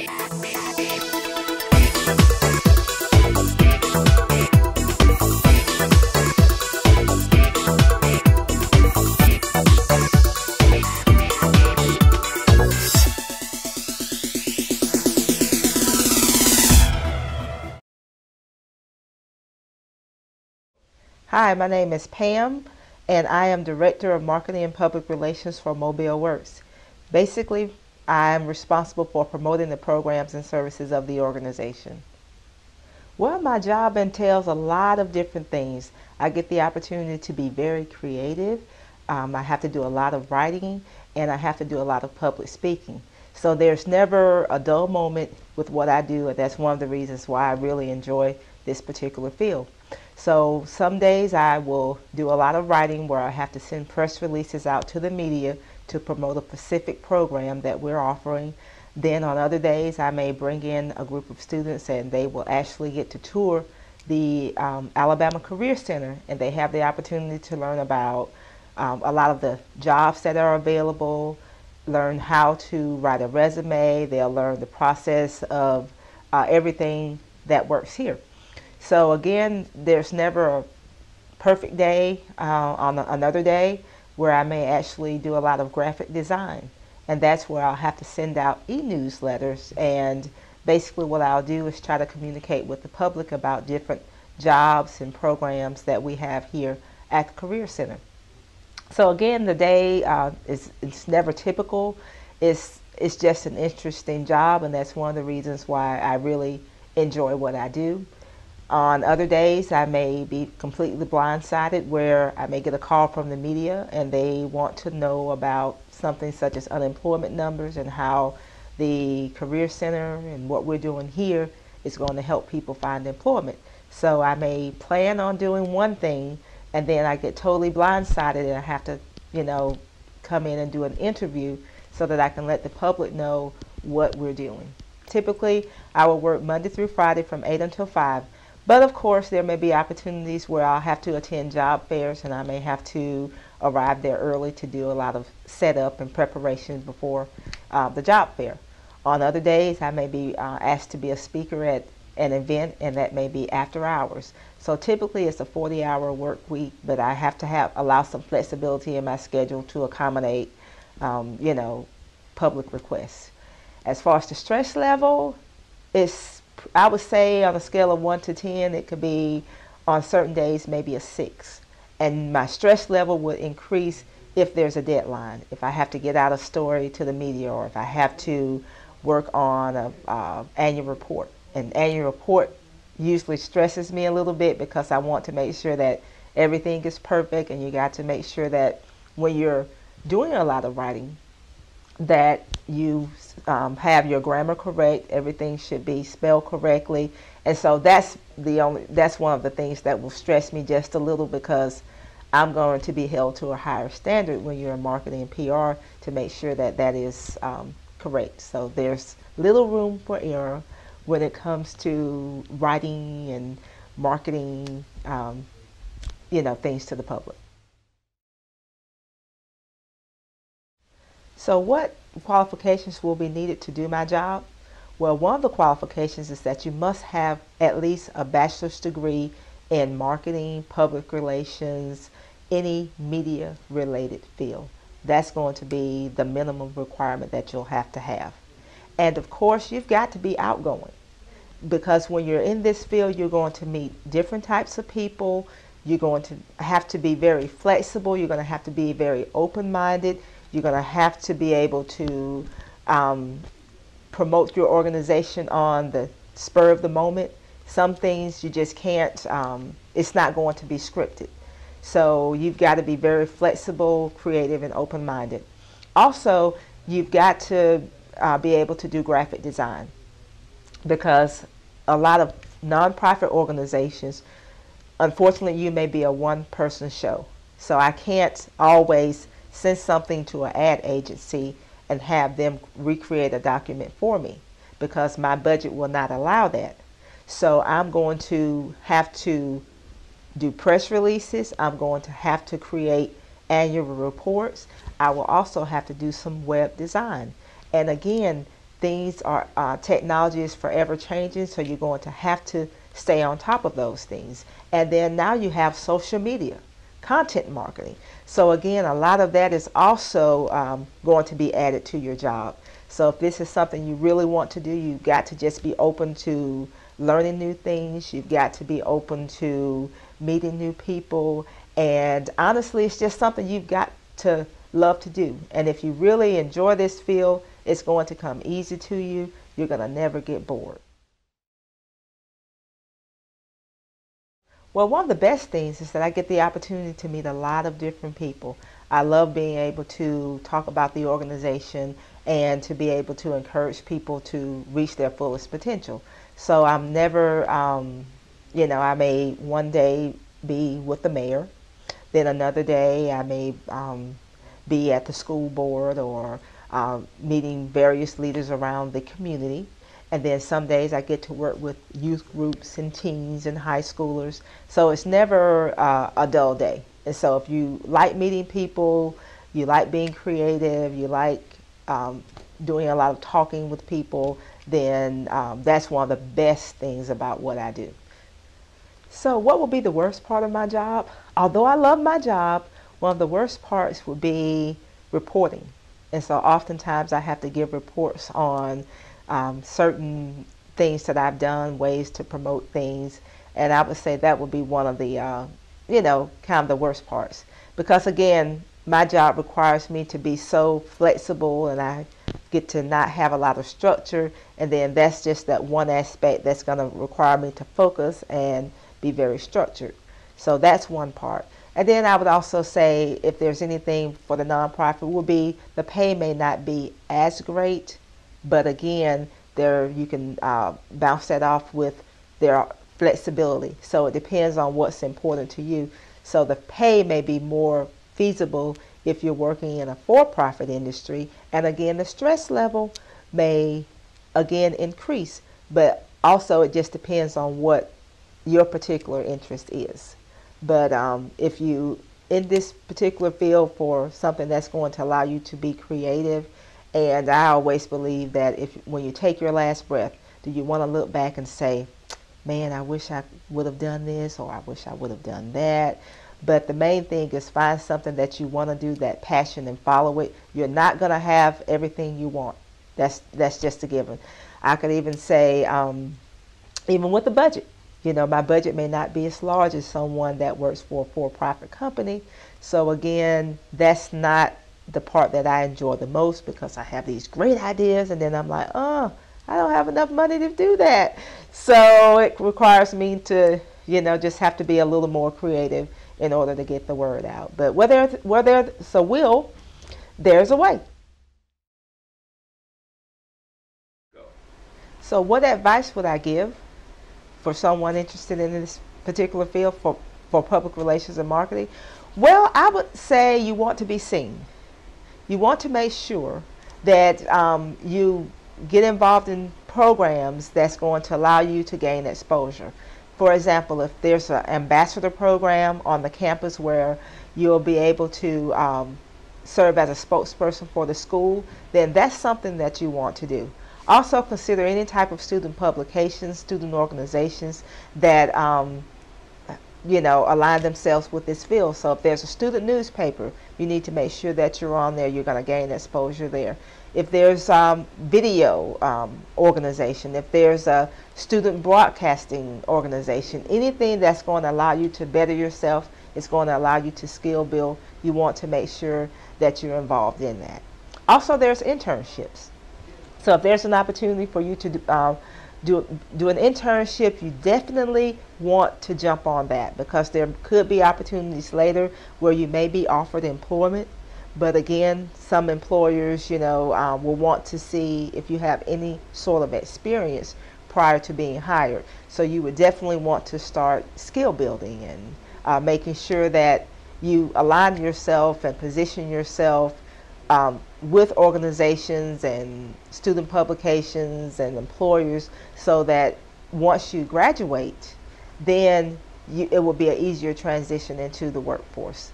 Hi, my name is Pam, and I am Director of Marketing and Public Relations for Mobile Works. Basically, I am responsible for promoting the programs and services of the organization. Well, my job entails a lot of different things. I get the opportunity to be very creative. I have to do a lot of writing, and I have to do a lot of public speaking. So there's never a dull moment with what I do, and that's one of the reasons why I really enjoy this particular field. So some days I will do a lot of writing where I have to send press releases out to the media to promote a specific program that we're offering. Then on other days I may bring in a group of students and they will actually get to tour the Alabama Career Center, and they have the opportunity to learn about a lot of the jobs that are available, learn how to write a resume. They'll learn the process of everything that works here. So again, there's never a perfect day on another day where I may actually do a lot of graphic design. And that's where I'll have to send out e-newsletters, and basically what I'll do is try to communicate with the public about different jobs and programs that we have here at the Career Center. So again, the day it's never typical. It's just an interesting job, and that's one of the reasons why I really enjoy what I do. On other days, I may be completely blindsided where I may get a call from the media and they want to know about something such as unemployment numbers and how the Career Center and what we're doing here is going to help people find employment. So I may plan on doing one thing and then I get totally blindsided and I have to, come in and do an interview so that I can let the public know what we're doing. Typically, I will work Monday through Friday from 8 until 5. But of course, there may be opportunities where I'll have to attend job fairs and I may have to arrive there early to do a lot of setup and preparation before the job fair. On other days, I may be asked to be a speaker at an event, and that may be after hours. So typically it's a 40-hour work week, but I have to allow some flexibility in my schedule to accommodate public requests. As far as the stress level, I would say on a scale of 1 to 10, it could be on certain days maybe a 6. And my stress level would increase if there's a deadline, if I have to get out a story to the media, or if I have to work on an annual report. An annual report usually stresses me a little bit because I want to make sure that everything is perfect, and you got to make sure that when you're doing a lot of writing that you have your grammar correct, everything should be spelled correctly. And so that's one of the things that will stress me just a little, because I'm going to be held to a higher standard when you're in marketing and PR to make sure that that is correct. So there's little room for error when it comes to writing and marketing things to the public. So what qualifications will be needed to do my job? Well, one of the qualifications is that you must have at least a bachelor's degree in marketing, public relations, any media related field. That's going to be the minimum requirement that you'll have to have. And of course, you've got to be outgoing, because when you're in this field, you're going to meet different types of people. You're going to have to be very flexible. You're going to have to be very open-minded. You're going to have to be able to promote your organization on the spur of the moment. Some things you just can't, it's not going to be scripted. So you've got to be very flexible, creative, and open-minded. Also, you've got to be able to do graphic design, because a lot of nonprofit organizations, unfortunately, you may be a one-person show. So I can't always send something to an ad agency and have them recreate a document for me, because my budget will not allow that. So I'm going to have to do press releases. I'm going to have to create annual reports. I will also have to do some web design. And again, things are technology is forever changing, so you're going to have to stay on top of those things. And then now you have social media, content marketing. So again, a lot of that is also going to be added to your job. So if this is something you really want to do, you've got to just be open to learning new things. You've got to be open to meeting new people. And honestly, it's just something you've got to love to do. And if you really enjoy this field, it's going to come easy to you. You're going to never get bored. Well, one of the best things is that I get the opportunity to meet a lot of different people. I love being able to talk about the organization and to be able to encourage people to reach their fullest potential. So I'm never, I may one day be with the mayor, then another day I may be at the school board or meeting various leaders around the community. And then some days I get to work with youth groups and teens and high schoolers. So it's never a dull day. And so if you like meeting people, you like being creative, you like doing a lot of talking with people, then that's one of the best things about what I do. So what will be the worst part of my job? Although I love my job, one of the worst parts would be reporting. And so oftentimes I have to give reports on certain things that I've done, ways to promote things, and I would say that would be one of the, kind of the worst parts. Because again, my job requires me to be so flexible, and I get to not have a lot of structure, and then that's just that one aspect that's going to require me to focus and be very structured. So that's one part. And then I would also say, if there's anything for the nonprofit, will be the pay may not be as great, but again, there you can bounce that off with their flexibility. So it depends on what's important to you. So the pay may be more feasible if you're working in a for-profit industry, and again, the stress level may again increase, but also it just depends on what your particular interest is. But if you in this particular field for something that's going to allow you to be creative, and I always believe that when you take your last breath, do you want to look back and say, man, I wish I would have done this, or I wish I would have done that. But the main thing is find something that you want to do, that passion, and follow it. You're not going to have everything you want. That's just a given. I could even say, even with the budget, my budget may not be as large as someone that works for a for-profit company. So again, that's not the part that I enjoy the most, because I have these great ideas and then I'm like, oh, I don't have enough money to do that. So it requires me to, just have to be a little more creative in order to get the word out. But where there's a will, there's a way. So what advice would I give for someone interested in this particular field for public relations and marketing? Well, I would say you want to be seen. You want to make sure that you get involved in programs that's going to allow you to gain exposure. For example, if there's an ambassador program on the campus where you'll be able to serve as a spokesperson for the school, then that's something that you want to do. Also consider any type of student publications, student organizations that align themselves with this field. So if there's a student newspaper, you need to make sure that you're on there. You're going to gain exposure there. If there's video organization, if there's a student broadcasting organization, anything that's going to allow you to better yourself, it's going to allow you to skill build, you want to make sure that you're involved in that. Also, there's internships. So if there's an opportunity for you to do an internship, you definitely want to jump on that, because there could be opportunities later where you may be offered employment. But again, some employers, will want to see if you have any sort of experience prior to being hired. So you would definitely want to start skill building and making sure that you align yourself and position yourself with organizations and student publications and employers, so that once you graduate, then it will be an easier transition into the workforce.